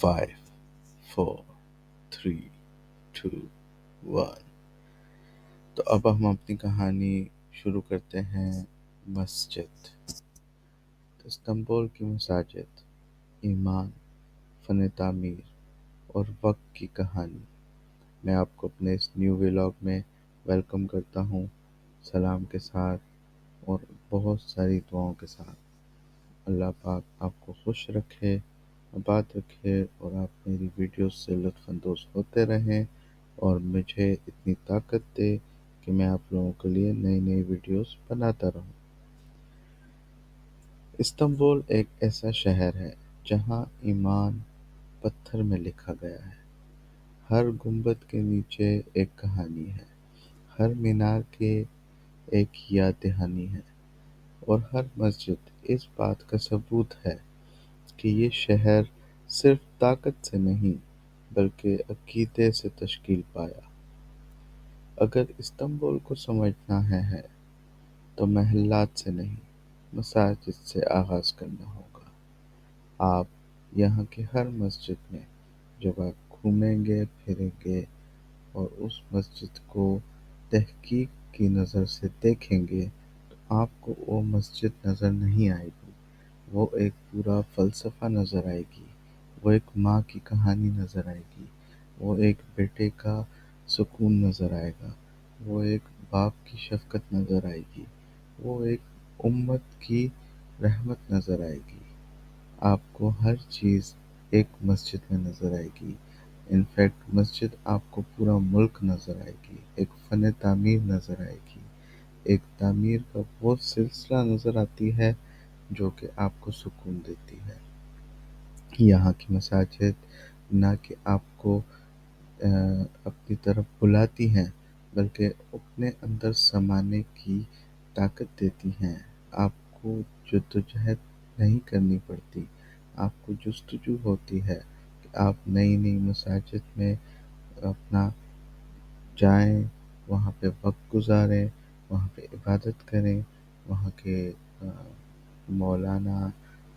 5 4 3 2 1 تو اب ہم اپنی کہانی شروع کرتے ہیں مسجد۔ استنبول کی مساجد، ایمان، فن تعمیر اور وقت کی کہانی۔ میں آپ کو اپنے اس نیو ولاگ میں ویلکم کرتا ہوں، سلام کے ساتھ اور بہت ساری دعاؤں کے ساتھ۔ اللہ پاک آپ کو خوش رکھے، آباد رکھے اور آپ میری ویڈیوز سے لطف اندوز ہوتے رہیں اور مجھے اتنی طاقت دے کہ میں آپ لوگوں کے لیے نئی نئی ویڈیوز بناتا رہوں۔ استنبول ایک ایسا شہر ہے جہاں ایمان پتھر میں لکھا گیا ہے۔ ہر گنبد کے نیچے ایک کہانی ہے، ہر مینار کے ایک یاد دہانی ہے، اور ہر مسجد اس بات کا ثبوت ہے کہ یہ شہر صرف طاقت سے نہیں بلکہ عقیدے سے تشکیل پایا۔ اگر استنبول کو سمجھنا ہے تو محلات سے نہیں، مساجد سے آغاز کرنا ہوگا۔ آپ یہاں کی ہر مسجد میں جب آپ گھومیں گے پھریں گے اور اس مسجد کو تحقیق کی نظر سے دیکھیں گے تو آپ کو وہ مسجد نظر نہیں آئے گی، وہ ایک پورا فلسفہ نظر آئے گی، وہ ایک ماں کی کہانی نظر آئے گی، وہ ایک بیٹے کا سکون نظر آئے گا، وہ ایک باپ کی شفقت نظر آئے گی، وہ ایک امت کی رحمت نظر آئے گی۔ آپ کو ہر چیز ایک مسجد میں نظر آئے گی۔ انفیکٹ مسجد آپ کو پورا ملک نظر آئے گی، ایک فن تعمیر نظر آئے گی، ایک تعمیر کا وہ سلسلہ نظر آتی ہے جو کہ آپ کو سکون دیتی ہے۔ یہاں کی مساجد نہ کہ آپ کو اپنی طرف بلاتی ہیں بلکہ اپنے اندر سمانے کی طاقت دیتی ہیں۔ آپ کو جدوجہد نہیں کرنی پڑتی، آپ کو جستجو ہوتی ہے کہ آپ نئی نئی مساجد میں اپنا جائیں، وہاں پہ وقت گزاریں، وہاں پہ عبادت کریں، وہاں کے مولانا،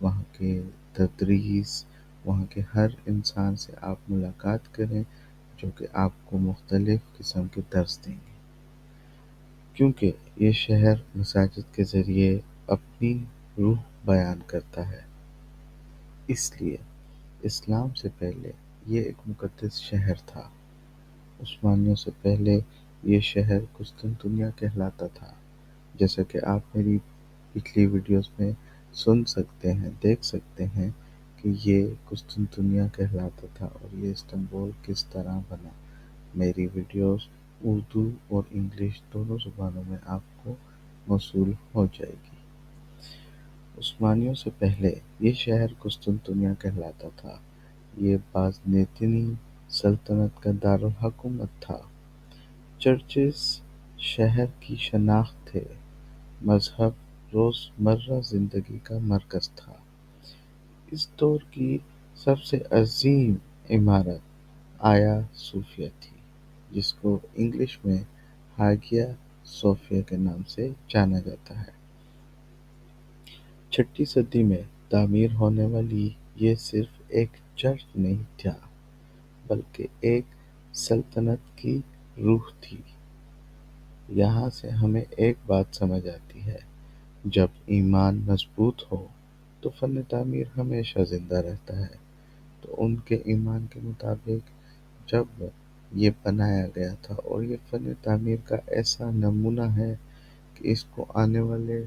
وہاں کے تدریس، وہاں کے ہر انسان سے آپ ملاقات کریں جو کہ آپ کو مختلف قسم کے درس دیں گے، کیونکہ یہ شہر مساجد کے ذریعے اپنی روح بیان کرتا ہے۔ اس لیے اسلام سے پہلے یہ ایک مقدس شہر تھا۔ عثمانیوں سے پہلے یہ شہر قسطنطنیہ کہلاتا تھا، جیسا کہ آپ میری پچھلی ویڈیوز میں سن سکتے ہیں، دیکھ سکتے ہیں کہ یہ قسطنطنیہ کہلاتا تھا اور یہ استنبول کس طرح بنا۔ میری ویڈیوز اردو اور انگلش دونوں زبانوں میں آپ کو موصول ہو جائے گی۔ عثمانیوں سے پہلے یہ شہر قسطنطنیہ کہلاتا تھا۔ یہ بازنطینی سلطنت کا دارالحکومت تھا۔ چرچز شہر کی شناخت تھے، مذہب روزمرہ زندگی کا مرکز تھا۔ اس دور کی سب سے عظیم عمارت آیا صوفیہ تھی، جس کو انگلش میں ہاگیا صوفیہ کے نام سے جانا جاتا ہے۔ 6 صدی میں تعمیر ہونے والی یہ صرف ایک چرچ نہیں تھا بلکہ ایک سلطنت کی روح تھی۔ یہاں سے ہمیں ایک بات سمجھ آتی ہے، جب ایمان مضبوط ہو تو فن تعمیر ہمیشہ زندہ رہتا ہے۔ تو ان کے ایمان کے مطابق جب یہ بنایا گیا تھا اور یہ فن تعمیر کا ایسا نمونہ ہے کہ اس کو آنے والے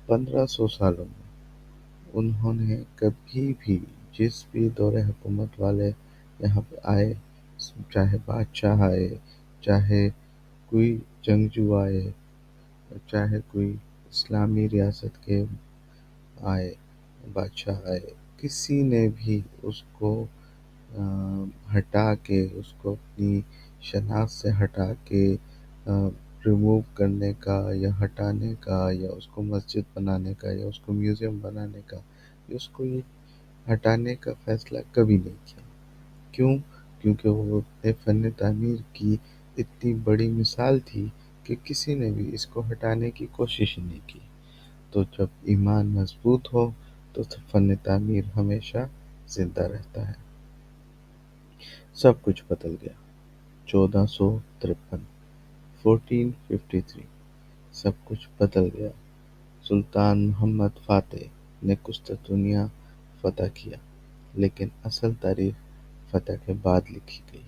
1500 سالوں میں انہوں نے کبھی بھی جس بھی دور حکومت والے یہاں پہ آئے، چاہے بادشاہ آئے، چاہے کوئی جنگجو آئے، چاہے کوئی اسلامی ریاست کے آئے بادشاہ آئے، کسی نے بھی اس کو ہٹا کے، اس کو اپنی شناخت سے ہٹا کے ریموو کرنے کا یا ہٹانے کا یا اس کو مسجد بنانے کا یا اس کو میوزیم بنانے کا یا اس کو یہ ہٹانے کا فیصلہ کبھی نہیں کیا۔ کیوں؟ کیونکہ وہ اپنے فن تعمیر کی اتنی بڑی مثال تھی کہ کسی نے بھی اس کو ہٹانے کی کوشش ہی نہیں کی۔ تو جب ایمان مضبوط ہو تو فن تعمیر ہمیشہ زندہ رہتا ہے۔ سب کچھ بدل گیا۔ 1453 1453 سب کچھ بدل گیا۔ سلطان محمد فاتح نے قسطنطنیہ فتح کیا، لیکن اصل تاریخ فتح کے بعد لکھی گئی۔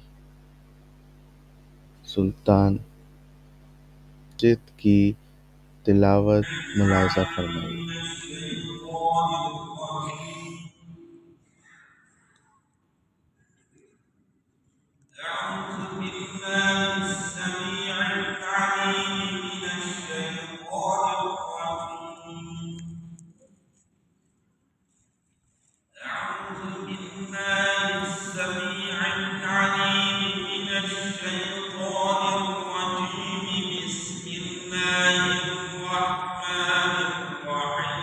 سلطان جت کی تلاوت ملاحظہ فرمائیے۔ أعوذ بالله السميع العليم من الشيطان الرجيم. أعوذ بالله السميع العليم من الشيطان الرجيم. بسم الله الرحمن الرحيم.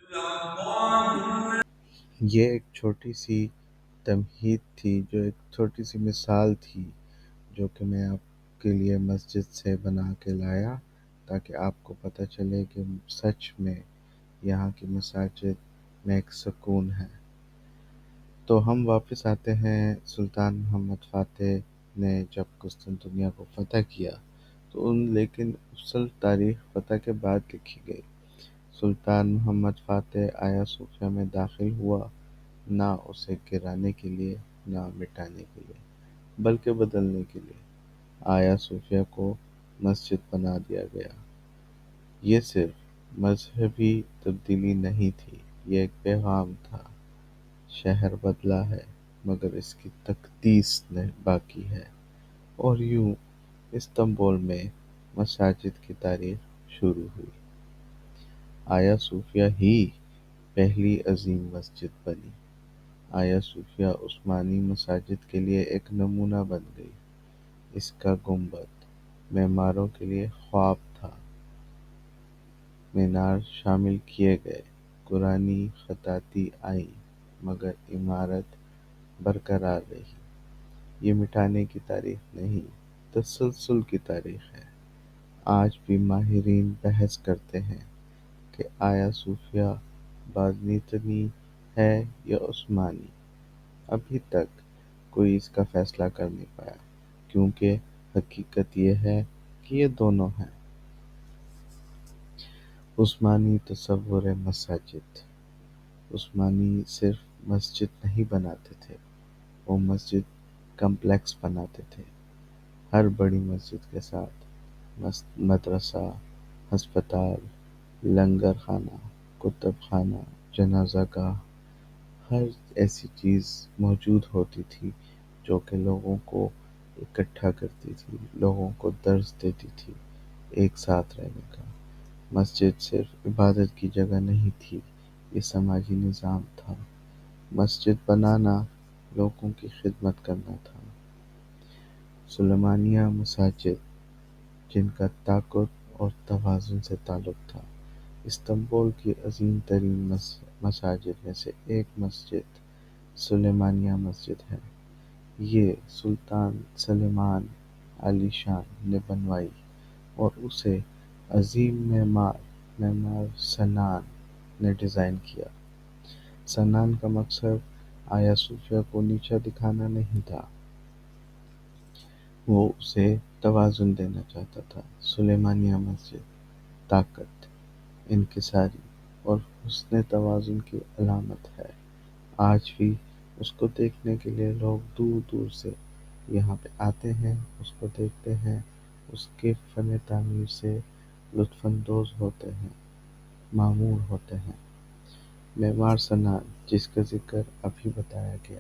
الله یہ ایک چھوٹی سی تمہید تھی، جو ایک چھوٹی سی مثال تھی جو کہ میں آپ کے لیے مسجد سے بنا کے لایا، تاکہ آپ کو پتہ چلے کہ سچ میں یہاں کی مساجد میں ایک سکون ہے۔ تو ہم واپس آتے ہیں۔ سلطان محمد فاتح نے جب قسطنطنیہ کو فتح کیا تو لیکن اصل تاریخ فتح کے بعد لکھی گئی۔ سلطان محمد فاتح آیا صوفیہ میں داخل ہوا، نہ اسے گرانے کے لیے، نہ مٹانے کے لیے، بلکہ بدلنے کے لیے۔ آیا صوفیہ کو مسجد بنا دیا گیا۔ یہ صرف مذہبی تبدیلی نہیں تھی، یہ ایک پیغام تھا۔ شہر بدلا ہے، مگر اس کی تقدیس باقی ہے۔ اور یوں استنبول میں مساجد کی تاریخ شروع ہوئی۔ آیا صوفیہ ہی پہلی عظیم مسجد بنی۔ آیا صوفیہ عثمانی مساجد کے لیے ایک نمونہ بن گئی۔ اس کا گنبد معماروں کے لیے خواب تھا۔ مینار شامل کیے گئے، قرآنی خطاطی آئی، مگر عمارت برقرار رہی۔ یہ مٹانے کی تاریخ نہیں، تسلسل کی تاریخ ہے۔ آج بھی ماہرین بحث کرتے ہیں کہ آیا صوفیہ بازنطینی ہے یا عثمانی۔ ابھی تک کوئی اس کا فیصلہ کر نہیں پایا، کیونکہ حقیقت یہ ہے کہ یہ دونوں ہیں۔ عثمانی تصور مساجد۔ عثمانی صرف مسجد نہیں بناتے تھے، وہ مسجد کمپلیکس بناتے تھے۔ ہر بڑی مسجد کے ساتھ مدرسہ، ہسپتال، لنگر خانہ، کتب خانہ، جنازہ گاہ، ہر ایسی چیز موجود ہوتی تھی جو کہ لوگوں کو اکٹھا کرتی تھی، لوگوں کو درس دیتی تھی ایک ساتھ رہنے کا۔ مسجد صرف عبادت کی جگہ نہیں تھی، یہ سماجی نظام تھا۔ مسجد بنانا لوگوں کی خدمت کرنا تھا۔ سلیمانیہ مساجد، جن کا طاقت اور توازن سے تعلق تھا، استنبول کی عظیم ترین مساجد میں سے ایک مسجد سلیمانیہ مسجد ہے۔ یہ سلطان سلیمان عالی شان نے بنوائی اور اسے عظیم معمار سنان نے ڈیزائن کیا۔ سنان کا مقصد آیا صوفیہ کو نیچا دکھانا نہیں تھا، وہ اسے توازن دینا چاہتا تھا۔ سلیمانیہ مسجد طاقت، انکساری اور حسن توازن کی علامت ہے۔ آج بھی اس کو دیکھنے کے لیے لوگ دور دور سے یہاں پہ آتے ہیں، اس کو دیکھتے ہیں، اس کے فن تعمیر سے لطف اندوز ہوتے ہیں، معمور ہوتے ہیں۔ معمار سنان، جس کا ذکر ابھی بتایا گیا،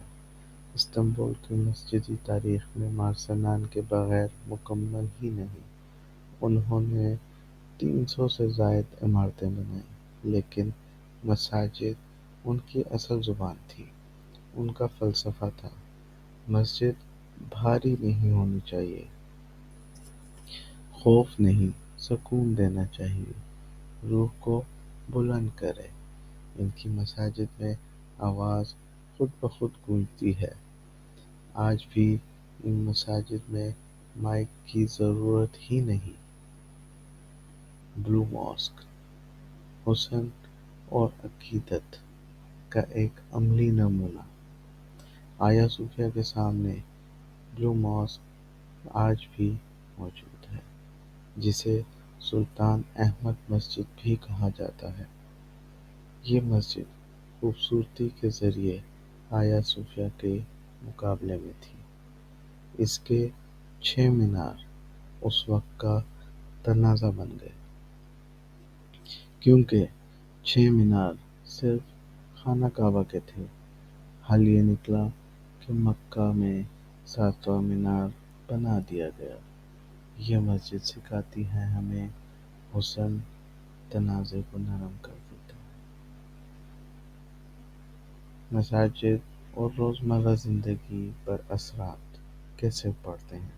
استنبول کی مسجدی تاریخ معمار سنان کے بغیر مکمل ہی نہیں۔ انہوں نے 300 سے زائد عمارتیں بنائیں، لیکن مساجد ان کی اصل زبان تھی، ان کا فلسفہ تھا۔ مسجد بھاری نہیں ہونی چاہیے، خوف نہیں، سکون دینا چاہیے، روح کو بلند کرے۔ ان کی مساجد میں آواز خود بخود گونجتی ہے۔ آج بھی ان مساجد میں مائک کی ضرورت ہی نہیں۔ بلو ماسک حسن اور عقیدت کا ایک عملی نمونہ آیا صوفیہ کے سامنے بلو ماسک آج بھی موجود ہے، جسے سلطان احمد مسجد بھی کہا جاتا ہے۔ یہ مسجد خوبصورتی کے ذریعے آیا صوفیہ کے مقابلے میں تھی۔ اس کے 6 مینار اس وقت کا تنازع بن گئے، کیونکہ 6 مینار صرف خانہ کعبہ کے تھے۔ حل یہ نکلا کہ مکہ میں 7واں مینار بنا دیا گیا۔ یہ مسجد سکھاتی ہے ہمیں حسن تنازع کو نرم کر دیتا ہے۔ مساجد اور روزمرہ زندگی پر اثرات کیسے پڑتے ہیں؟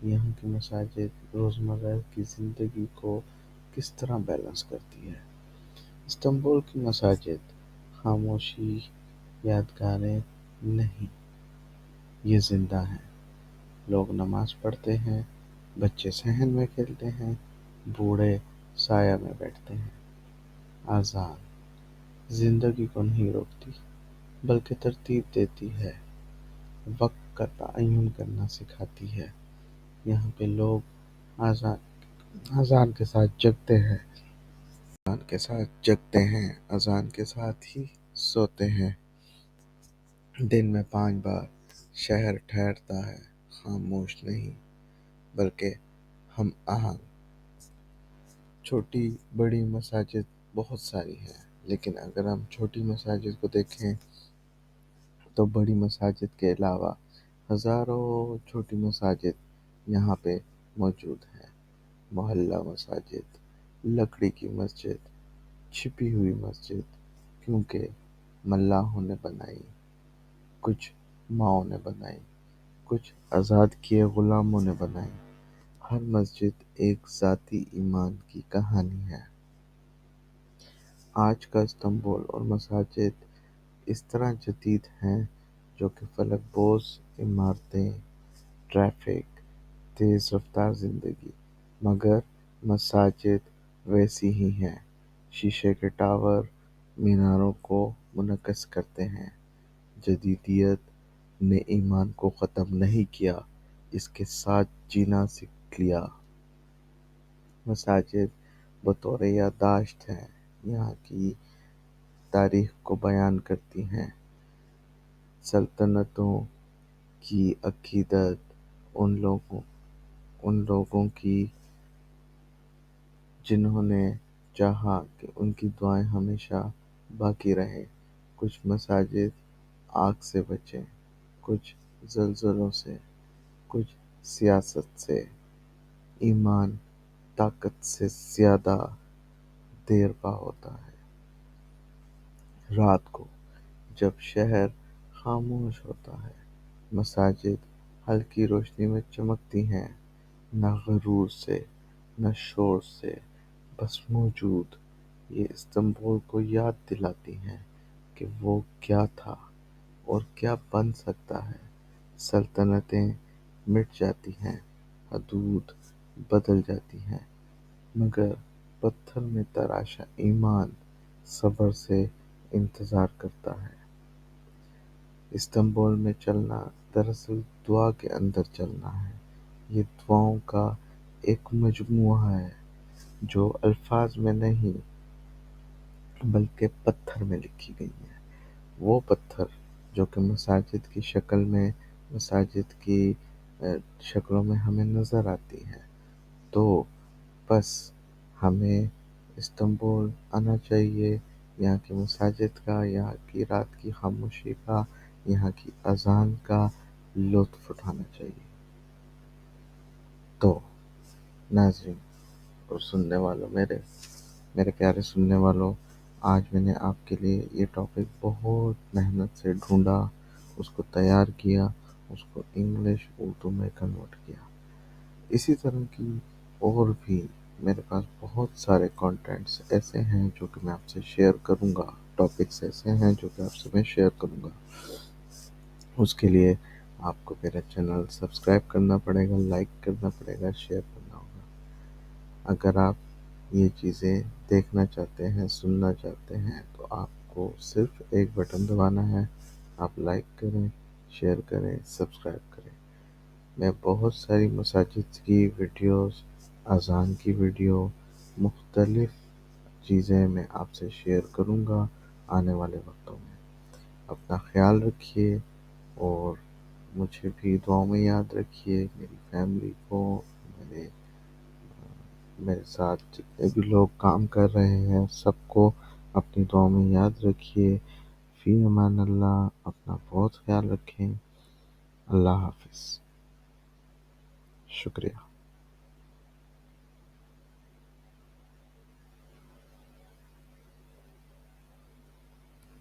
یہاں کی مساجد روزمرہ کی زندگی کو کس طرح بیلنس کرتی ہے؟ استنبول کی مساجد خاموشی یادگاریں نہیں، یہ زندہ ہیں۔ لوگ نماز پڑھتے ہیں، بچے صحن میں کھیلتے ہیں، بوڑھے سایہ میں بیٹھتے ہیں۔ اذان زندگی کو نہیں روکتی، بلکہ ترتیب دیتی ہے، وقت کا تعین کرنا سکھاتی ہے۔ یہاں پہ لوگ اذان کے ساتھ جگتے ہیں، اذان کے ساتھ جگتے ہیں، اذان کے ساتھ ہی سوتے ہیں۔ دن میں 5 بار شہر ٹھہرتا ہے، خاموش نہیں بلکہ ہم آہنگ۔ چھوٹی بڑی مساجد بہت ساری ہیں، لیکن اگر ہم چھوٹی مساجد کو دیکھیں تو بڑی مساجد کے علاوہ ہزاروں چھوٹی مساجد یہاں پہ موجود ہیں۔ محلہ مساجد، لکڑی کی مسجد، چھپی ہوئی مسجد، کیونکہ ملاحوں نے بنائی، کچھ ماؤں نے بنائی، کچھ آزاد کیے غلاموں نے بنائی۔ ہر مسجد ایک ذاتی ایمان کی کہانی ہے۔ آج کا استنبول اور مساجد اس طرح جدید ہیں جو کہ فلک بوز عمارتیں، ٹریفک، تیز رفتار زندگی، مگر مساجد ویسی ہی ہیں۔ شیشے کے ٹاور میناروں کو منعکس کرتے ہیں۔ جدیدیت نے ایمان کو ختم نہیں کیا، اس کے ساتھ جینا سیکھ لیا۔ مساجد بطور یادداشت ہیں، یہاں کی تاریخ کو بیان کرتی ہیں۔ سلطنتوں کی عقیدت، ان لوگوں کی جنہوں نے چاہا کہ ان کی دعائیں ہمیشہ باقی رہیں۔ کچھ مساجد آگ سے بچیں، کچھ زلزلوں سے، کچھ سیاست سے۔ ایمان طاقت سے زیادہ دیر پا ہوتا ہے۔ رات کو جب شہر خاموش ہوتا ہے، مساجد ہلکی روشنی میں چمکتی ہیں، نہ غرور سے، نہ شور سے، بس موجود۔ یہ استنبول کو یاد دلاتی ہیں کہ وہ کیا تھا اور کیا بن سکتا ہے۔ سلطنتیں مٹ جاتی ہیں، حدود بدل جاتی ہیں، مگر پتھر میں تراشا ایمان صبر سے انتظار کرتا ہے۔ استنبول میں چلنا دراصل دعا کے اندر چلنا ہے۔ یہ دعاؤں کا ایک مجموعہ ہے جو الفاظ میں نہیں بلکہ پتھر میں لکھی گئی ہیں۔ وہ پتھر جو کہ مساجد کی شکل میں، مساجد کی شکلوں میں ہمیں نظر آتی ہیں۔ تو بس ہمیں استنبول آنا چاہیے، یہاں کی مساجد کا، یہاں کی رات کی خاموشی کا، یہاں کی اذان کا لطف اٹھانا چاہیے۔ تو ناظرین اور سننے والوں، میرے پیارے سننے والوں، آج میں نے آپ کے لیے یہ ٹاپک بہت محنت سے ڈھونڈا، اس کو تیار کیا، اس کو انگلش اردو میں کنورٹ کیا۔ اسی طرح کی اور بھی میرے پاس بہت سارے کانٹینٹس ایسے ہیں جو کہ میں آپ سے شیئر کروں گا، ٹاپکس ایسے ہیں جو کہ آپ سے میں شیئر کروں گا۔ اس کے لیے آپ کو میرا چینل سبسکرائب کرنا پڑے گا، لائک کرنا پڑے گا، شیئر کرنا ہوگا۔ اگر آپ یہ چیزیں دیکھنا چاہتے ہیں، سننا چاہتے ہیں، تو آپ کو صرف ایک بٹن دبانا ہے، آپ لائک کریں، شیئر کریں، سبسکرائب کریں۔ میں بہت ساری مساجد کی ویڈیوز، اذان کی ویڈیو، مختلف چیزیں میں آپ سے شیئر کروں گا آنے والے وقتوں میں۔ اپنا خیال رکھیے اور مجھے بھی دعاؤں میں یاد رکھیے، میری فیملی کو، میرے میرے ساتھ جتنے بھی لوگ کام کر رہے ہیں سب کو اپنی دعاؤں میں یاد رکھیے۔ فی امان اللہ، اپنا بہت خیال رکھیں۔ اللہ حافظ۔ شکریہ۔